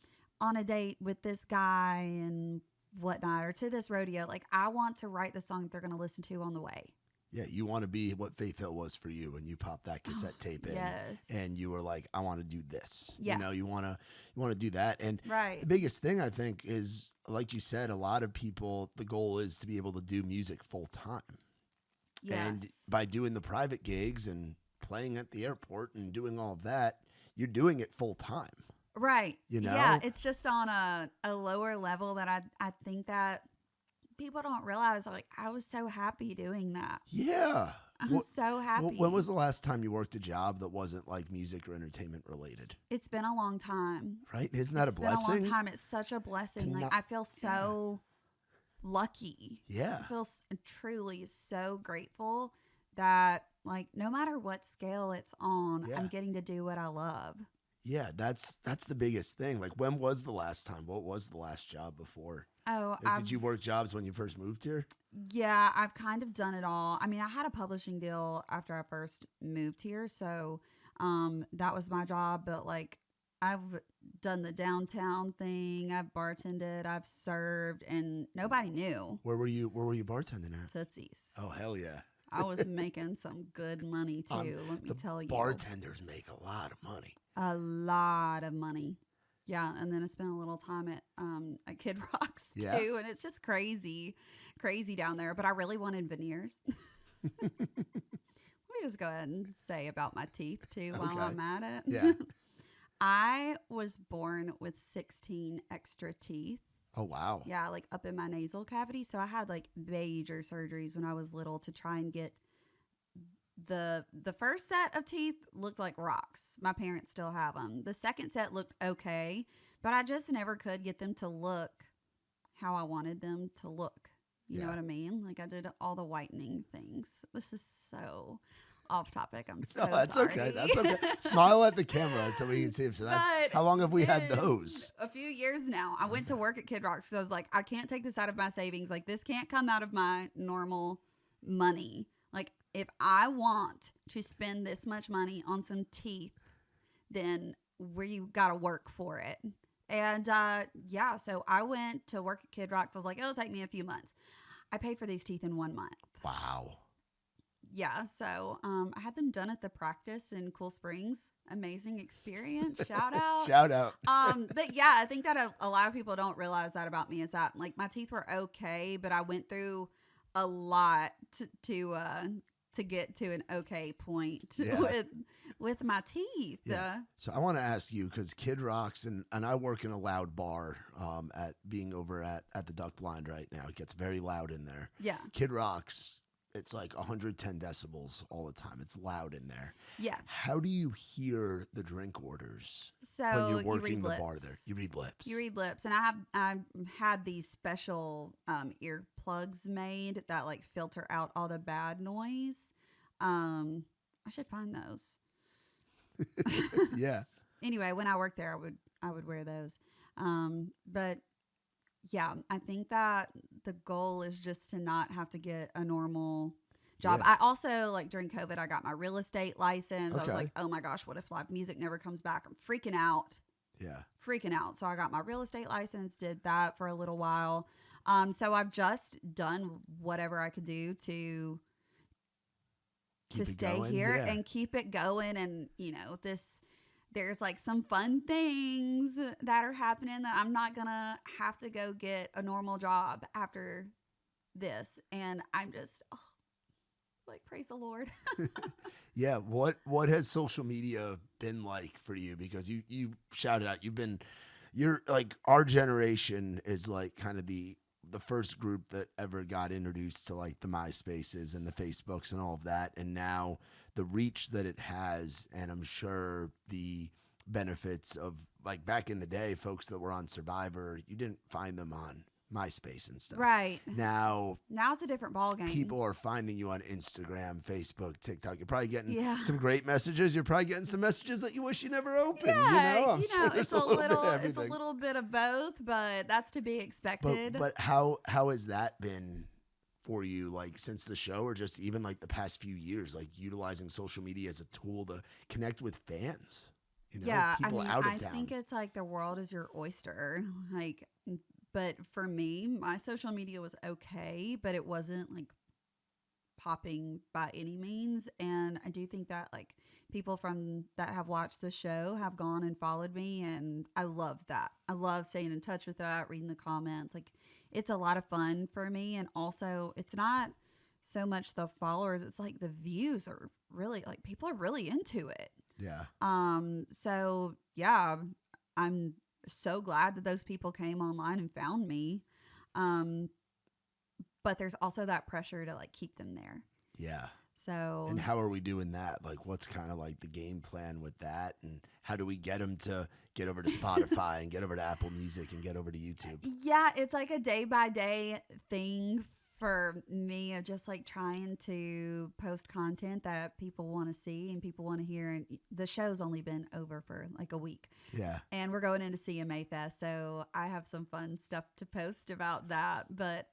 on a date with this guy and whatnot, or to this rodeo. Like, I want to write the song that they're going to listen to on the way.
Yeah, you want to be what Faith Hill was for you when you popped that cassette tape in,
yes.
and you were like, I want to do this.
Yeah.
You want to do that. And
right.
the biggest thing, I think, is, like you said, a lot of people, the goal is to be able to do music full time.
Yes.
And by doing the private gigs and playing at the airport and doing all of that, you're doing it full time.
Right.
You know?
Yeah, it's just on a lower level that I think that people don't realize. Like, I was so happy doing that.
Yeah.
I'm so happy.
When was the last time you worked a job that wasn't like music or entertainment related?
It's been a long time.
Right? Isn't that a blessing?
It's been a long time. It's such a blessing. Like, I feel so lucky.
Yeah.
I feel truly so grateful that, like, no matter what scale it's on, I'm getting to do what I love.
Yeah, that's the biggest thing. Like, when was the last time? What was the last job before?
Oh,
like, did you work jobs when you first moved here?
Yeah, I've kind of done it all. I mean, I had a publishing deal after I first moved here, so that was my job. But like, I've done the downtown thing. I've bartended. I've served, and nobody knew.
Where were you bartending at?
Tootsie's.
Oh, hell yeah.
I was making some good money too. Let me tell you,
bartenders make a lot of money.
A lot of money. Yeah, and then I spent a little time at Kid Rocks too, and it's just crazy down there. But I really wanted veneers. Let me just go ahead and say about my teeth too while I'm at it.
Yeah.
I was born with 16 extra teeth.
Oh, wow.
Yeah, like up in my nasal cavity. So I had like major surgeries when I was little to try and get the first set of teeth looked like rocks. My parents still have them. The second set looked okay, but I just never could get them to look how I wanted them to look. You know what I mean? Like, I did all the whitening things. This is so off topic. I'm so
that's
sorry.
Okay. That's okay. Smile at the camera so we can see him. So how long have we had those?
A few years now. I went to work at Kid Rocks, so I was like, I can't take this out of my savings. Like, this can't come out of my normal money. Like, if I want to spend this much money on some teeth, then you got to work for it. And so I went to work at Kid Rocks. I was like, it'll take me a few months. I paid for these teeth in 1 month.
Wow.
Yeah, so I had them done at the practice in Cool Springs. Amazing experience. Shout out.
Shout out.
But yeah, I think that a lot of people don't realize that about me, is that like my teeth were okay, but I went through a lot to get to an okay point with my teeth.
Yeah. So I want to ask you, because Kid Rocks and I work in a loud bar at being over at the Duck Blind right now. It gets very loud in there.
Yeah.
Kid Rocks, it's like 110 decibels all the time. It's loud in there.
Yeah.
How do you hear the drink orders
when
you're working the bar there? You read lips.
You read lips. And I've had these special earplugs made that like filter out all the bad noise. I should find those.
Yeah.
Anyway, when I worked there, I would wear those. But yeah, I think that the goal is just to not have to get a normal job.
Yeah.
I also, like, during COVID, I got my real estate license. I was
Okay.
like, oh my gosh, what if live music never comes back? I'm freaking out.
Yeah.
Freaking out. So I got my real estate license, did that for a little while. So I've just done whatever I could do to
Keep it
stay
going.
here
Yeah.
and keep it going. And, there's like some fun things that are happening that I'm not going to have to go get a normal job after this. And I'm just, praise the Lord.
Yeah. What has social media been like for you? Because you shouted out, you're like, our generation is like kind of the first group that ever got introduced to like the MySpaces and the Facebooks and all of that. And now the reach that it has, and I'm sure the benefits of, like, back in the day, folks that were on Survivor, you didn't find them on MySpace and stuff.
Right.
Now
it's a different ballgame.
people are finding you on Instagram, Facebook, TikTok. You're probably getting
Yeah.
some great messages. You're probably getting some messages that you wish you never opened.
Yeah,
I'm sure there's
it's a
bit of
it's a
everything.
little bit of both, but that's to be expected.
But how has that been for you, like, since the show, or just even like the past few years, like utilizing social media as a tool to connect with fans? People out of
I
town.
think it's like the world is your oyster. But for me, my social media was okay, but it wasn't like popping by any means. And I do think that like people that have watched the show have gone and followed me, and I love that. I love staying in touch with that, reading the comments. Like, it's a lot of fun for me. And also, it's not so much the followers, it's like the views are really, like, people are really into it.
Yeah.
So yeah, I'm so glad that those people came online and found me. But there's also that pressure to like keep them there.
Yeah.
So,
and how are we doing that? Like, what's kind of like the game plan with that? And how do we get them to get over to Spotify and get over to Apple Music and get over to YouTube?
Yeah, it's like a day by day thing for me of just like trying to post content that people want to see and people want to hear. And the show's only been over for like a week.
Yeah.
And we're going into CMA Fest, so I have some fun stuff to post about that. But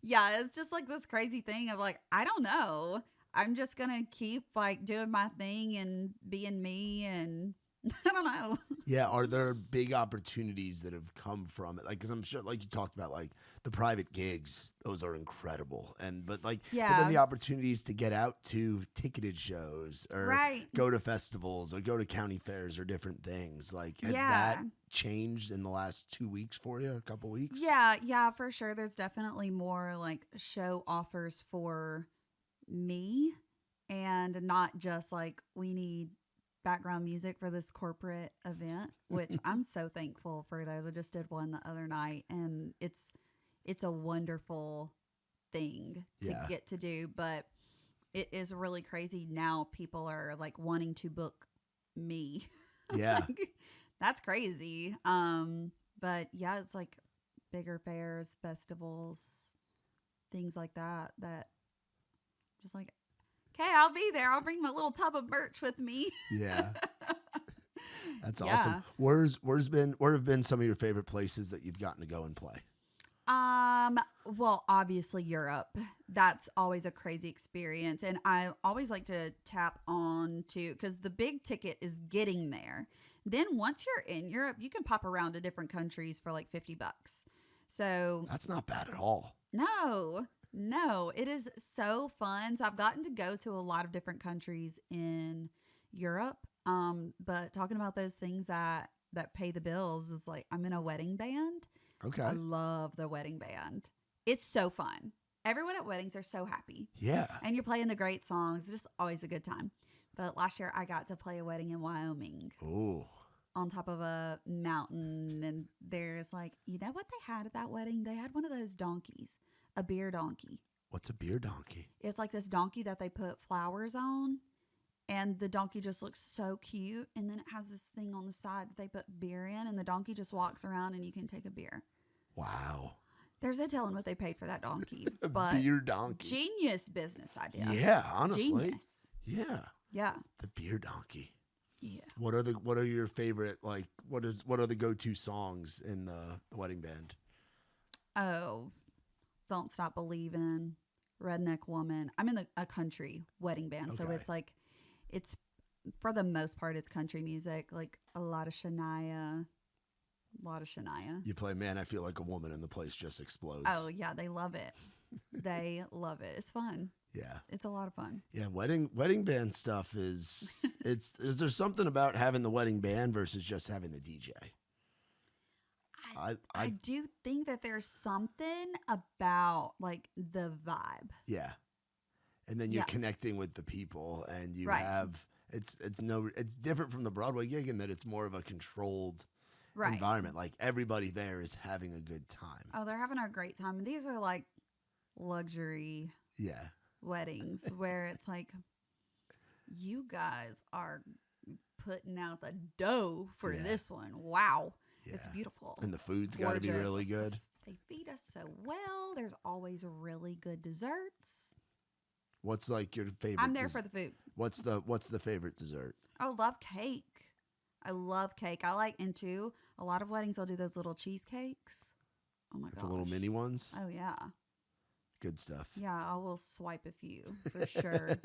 yeah, it's just like this crazy thing of like, I don't know. I'm just gonna keep like doing my thing and being me, and I don't know.
Yeah. Are there big opportunities that have come from it? Like, because I'm sure, like you talked about, like the private gigs, those are incredible. But then the opportunities to get out to ticketed shows or go to festivals or go to county fairs or different things. Like, has that changed in the last 2 weeks for you? A couple weeks?
Yeah, for sure. There's definitely more like show offers for me, and not just like we need background music for this corporate event, which I'm so thankful for those. I just did one the other night, and it's a wonderful thing to get to do. But it is really crazy now. People are like wanting to book me.
Yeah.
Like, that's crazy. But yeah, it's like bigger fairs, festivals, things like that just like, okay, I'll be there. I'll bring my little tub of merch with me.
Yeah. That's awesome. Where have been some of your favorite places that you've gotten to go and play?
Well, obviously Europe. That's always a crazy experience. And I always like to tap on to, because the big ticket is getting there. Then once you're in Europe, you can pop around to different countries for like $50. So
that's not bad at all.
No, it is so fun. So I've gotten to go to a lot of different countries in Europe. But talking about those things that pay the bills is like, I'm in a wedding band.
Okay.
I love the wedding band. It's so fun. Everyone at weddings are so happy.
Yeah.
And you're playing the great songs. It's just always a good time. But last year I got to play a wedding in Wyoming.
Ooh.
On top of a mountain. And there's like, you know what they had at that wedding? They had one of those donkeys. A beer donkey.
What's a beer donkey?
It's like this donkey that they put flowers on, and the donkey just looks so cute. And then it has this thing on the side that they put beer in, and the donkey just walks around and you can take a beer.
Wow.
There's no telling what they paid for that donkey.
A
but
beer donkey.
Genius business idea.
Yeah, honestly.
Genius.
Yeah.
Yeah.
The beer donkey.
Yeah.
What are your favorite, like, what are the go-to songs in the wedding band?
Oh, Don't Stop Believing, redneck woman. I'm in a country wedding band, so
Okay.
it's like, it's for the most part, it's country music, like a lot of Shania.
You play Man, I Feel Like a Woman, and the place just explodes.
Oh yeah, they love it. They love it. It's fun.
Yeah.
It's a lot of fun.
Yeah, wedding band stuff is is there something about having the wedding band versus just having the DJ?
I do think that there's something about like the vibe.
Yeah. And then you're
Yeah.
connecting with the people, and you
Right.
have it's different from the Broadway gig in that it's more of a controlled
Right.
environment. Like everybody there is having a good time.
Oh, they're having a great time. These are like luxury
Yeah.
weddings where it's like, you guys are putting out the dough for
Yeah.
this one. Wow. It's
Yeah.
beautiful.
And the food's got to be
Gorgeous.
really good.
They feed us so well. There's always really good desserts.
What's like your favorite?
I'm there for the food.
What's the favorite dessert?
I love cake. I love cake. I like into a lot of weddings. I'll do those little cheesecakes. Oh my
Like
gosh.
the little mini ones.
Oh yeah.
Good stuff.
Yeah, I will swipe a few for sure.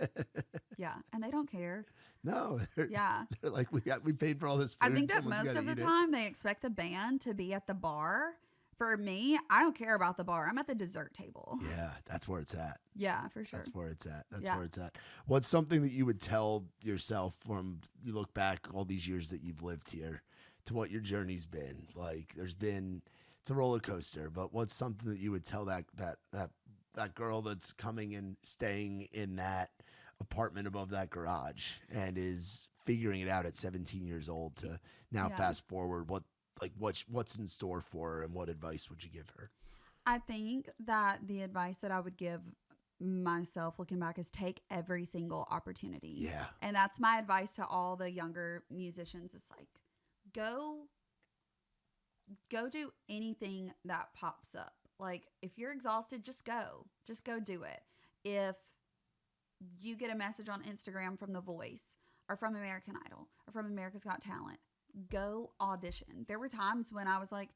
Yeah, and they don't care.
No. They're,
Yeah.
they're like we paid for all this food.
I think that
someone's
most
gotta
of the
eat it."
time they expect the band to be at the bar. For me, I don't care about the bar. I'm at the dessert table.
Yeah, that's where it's at.
Yeah, for sure.
That's where it's at. That's
Yeah.
where it's at. What's something that you would tell yourself from you look back all these years that you've lived here to what your journey's been? Like it's a roller coaster, but what's something that you would tell that girl that's coming and staying in that apartment above that garage and is figuring it out at 17 years old to now
Yeah.
fast forward what's in store for her, and what advice would you give her?
I think that the advice that I would give myself looking back is take every single opportunity.
Yeah.
And that's my advice to all the younger musicians. It's like, go do anything that pops up. Like if you're exhausted, just go do it. If you get a message on Instagram from The Voice or from American Idol or from America's Got Talent, go audition. There were times when I was like,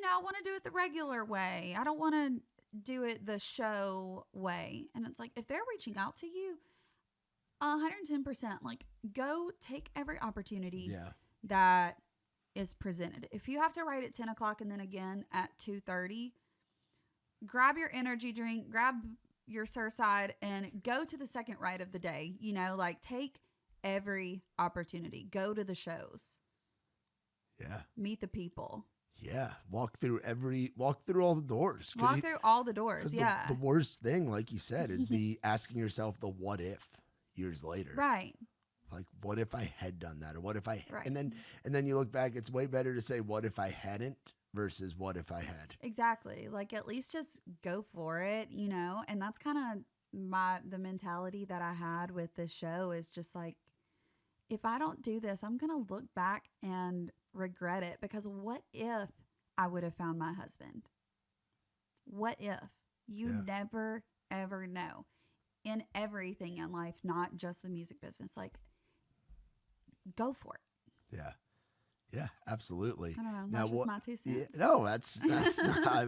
I want to do it the regular way. I don't want to do it the show way. And it's like, if they're reaching out to you, 110%, like go take every opportunity
Yeah.
that is presented. If you have to write at 10 o'clock and then again at 2:30, grab your energy drink, grab your Surfside, and go to the second write of the day. Like take every opportunity. Go to the shows.
Yeah.
Meet the people.
Yeah. Walk through all the doors. 'Cause
Walk
you-
through all the doors.
'cause
Yeah.
The worst thing, like you said, is the asking yourself the what if years later.
Right.
Like, what if I had done that? Or what if I
Right.
and then you look back, it's way better to say what if I hadn't versus what if I had.
Exactly. Like at least just go for it, And that's kind of the mentality that I had with this show is just like, if I don't do this, I'm going to look back and regret it, because what if I would have found my husband? What if? You
Yeah.
never ever know. In everything in life, not just the music business. Like go for it.
Yeah. Yeah, absolutely.
I don't know.
Now,
That's just
what-
my 2
Yeah,
cents.
no, that's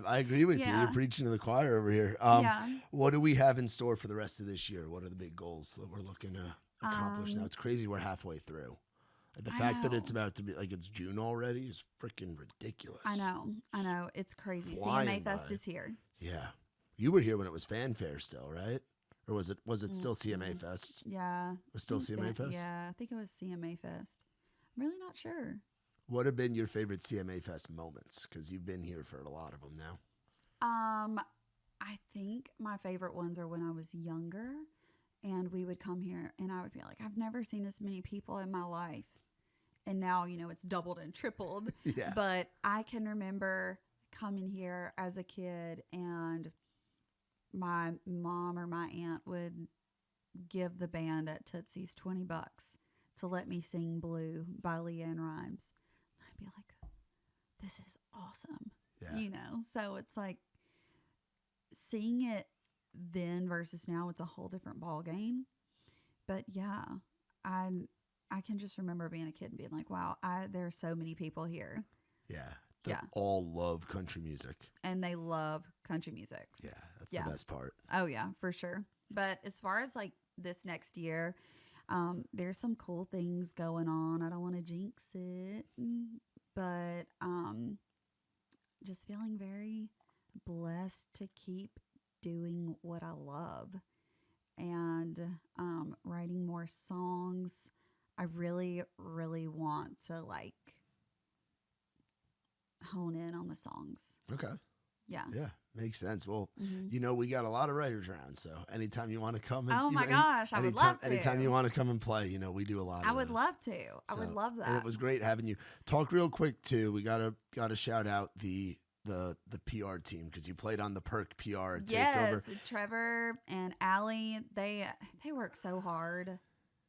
I agree with you.
Yeah.
You're preaching to the choir over here.
Yeah.
What do we have in store for the rest of this year? What are the big goals that we're looking to accomplish now? It's crazy we're halfway through. Like, the
I
fact that it's
know.
about to be like it's June already is freaking ridiculous.
I know. It's crazy.
Flying
CMA Fest
by.
is here.
Yeah. You were here when it was Fanfare still, right? Or was it still CMA Fest?
Yeah.
It was still CMA Fest?
Yeah, I think it was CMA Fest. I'm really not sure.
What have been your favorite CMA Fest moments? Because you've been here for a lot of them now.
I think my favorite ones are when I was younger and we would come here and I would be like, I've never seen this many people in my life. And now, it's doubled and tripled.
Yeah.
But I can remember coming here as a kid and my mom or my aunt would give the band at Tootsie's $20 to let me sing Blue by Leanne Rimes. I'd be like, this is awesome.
Yeah.
So it's like seeing it then versus now, it's a whole different ball game. But yeah, I can just remember being a kid and being like, wow, there are so many people here.
Yeah. that all love country music.
And they love country music.
Yeah, that's the best part.
Oh, yeah, for sure. But as far as like this next year, there's some cool things going on. I don't want to jinx it, but just feeling very blessed to keep doing what I love and writing more songs. I really, really want to like hone in on the songs.
Okay.
Yeah.
Yeah. Makes sense. Well, we got a lot of writers around, so anytime you want to come and
oh my gosh, I would love to.
Anytime you want to come and play, we do a lot of
I would
those.
love to. I would love that.
And it was great having you. Talk real quick too. We gotta shout out the PR team because you played on the Perk PR takeover.
Yes, Trevor and Allie, they work so hard.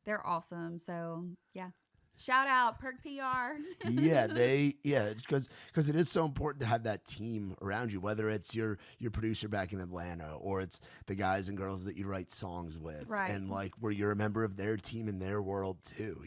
They're awesome. So yeah. Shout out Perk PR.
because it is so important to have that team around you, whether it's your producer back in Atlanta or it's the guys and girls that you write songs with,
right?
And like where you're a member of their team in their world too,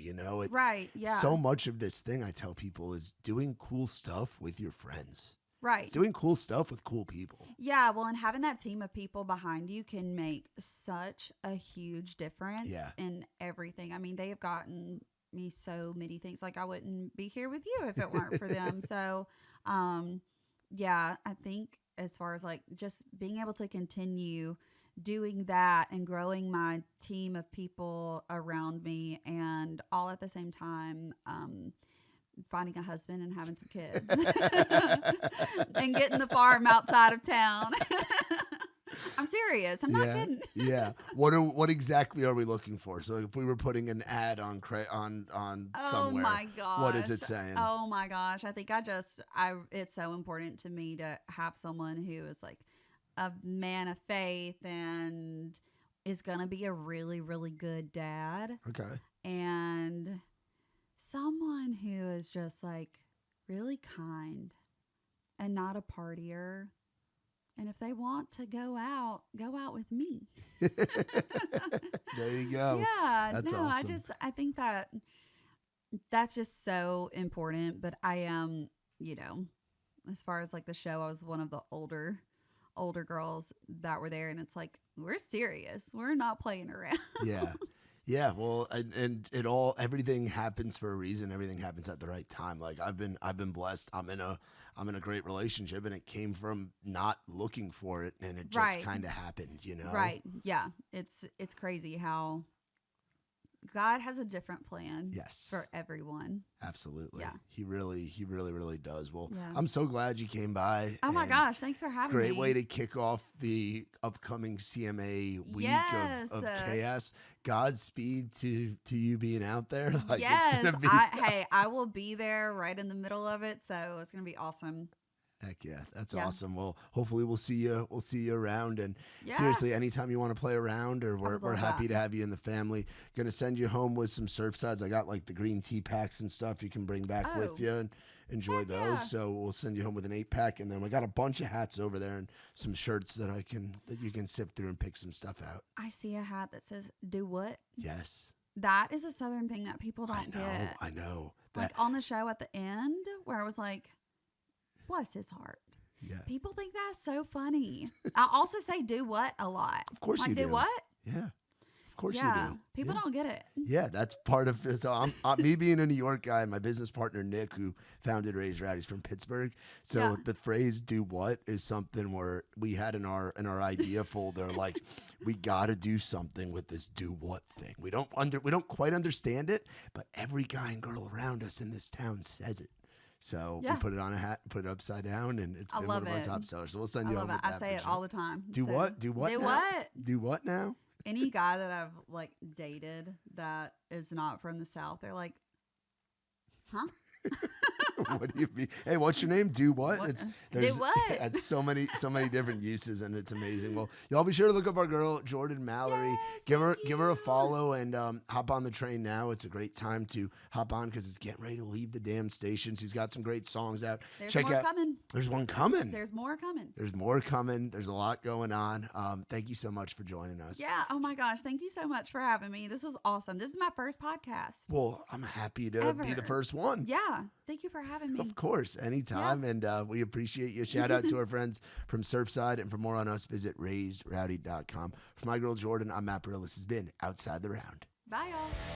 right? Yeah.
So much of this thing I tell people is doing cool stuff with your friends.
Right.
It's doing cool stuff with cool people.
Yeah, well, and having that team of people behind you can make such a huge difference in everything. I mean, they have gotten me so many things. Like I wouldn't be here with you if it weren't for them. So, I think as far as like just being able to continue doing that and growing my team of people around me and all at the same time, finding a husband and having some kids and getting the farm outside of town. I'm serious. I'm not kidding.
Yeah. What exactly are we looking for? So if we were putting an ad on somewhere,
my gosh,
what is it saying?
Oh my gosh. I think it's so important to me to have someone who is like a man of faith and is going to be a really, really good dad.
Okay.
And someone who is just like really kind and not a partier. And if they want to go out with me.
There you go.
Yeah.
That's awesome.
I think that's just so important. But I am, as far as like the show, I was one of the older girls that were there. And it's like, we're serious. We're not playing around.
Yeah. Yeah, well, and everything happens for a reason. Everything happens at the right time. Like I've been blessed. I'm in a great relationship, and it came from not looking for it, and it just kind of happened,
Right. Yeah. It's crazy how God has a different plan.
Yes.
For everyone.
Absolutely.
Yeah.
He really, really does. Well,
yeah.
I'm so glad you came by.
Oh my gosh, thanks for having me.
Great way to kick off the upcoming CMA week of chaos. Godspeed to you being out there. Like,
yes,
it's gonna be
I will be there right in the middle of it, so it's gonna be awesome.
Heck yeah, that's awesome. Well, hopefully we'll see you around. And
yeah.
seriously, anytime you want to play around, or we're happy to have you in the family. Gonna send you home with some surf sides. I got like the green tea packs and stuff you can bring back with you and enjoy those.
Yeah.
So we'll send you home with an 8-pack, and then we got a bunch of hats over there and some shirts that you can sift through and pick some stuff out.
I see a hat that says "Do what?"
Yes.
That is a Southern thing that people don't get.
I know.
Like on the show at the end, where I was like, bless his heart.
Yeah.
People think that's so funny. I also say "do what" a lot.
Of course you do.
Do what?
Yeah. Of course you do.
People don't get it.
Yeah, that's part of it. So I'm me being a New York guy, my business partner Nick, who founded Raised Rowdy's from Pittsburgh. So the phrase "do what" is something where we had in our idea folder, like we got to do something with this "do what" thing. We don't quite understand it, but every guy and girl around us in this town says it. So we put it on a hat, put it upside down, and it's been one of our top sellers. So we'll send you home with that.
I say it all the time.
Do what? Do what?
Do
now?
what?
Do what now?
Any guy that I've like dated that is not from the South, they're like, huh?
What do you mean? Hey, what's your name? Do what?
Do what?
It's so many different uses, and it's amazing. Well, y'all be sure to look up our girl Jordyn Mallory.
Yes,
give her a follow and hop on the train now. It's a great time to hop on because it's getting ready to leave the damn station. She's got some great songs out.
There's more coming.
There's one coming.
There's more coming.
There's more coming. There's a lot going on. Thank you so much for joining us.
Yeah. Oh my gosh. Thank you so much for having me. This was awesome. This is my first podcast.
Well, I'm happy to be the first one.
Yeah. Yeah. Thank you for having me.
Of course, anytime. And we appreciate you. Shout out to our friends from Surfside. And for more on us, visit raisedrowdy.com. For my girl Jordyn, I'm Matt Burrill. This has been Outside the Round.
Bye, y'all.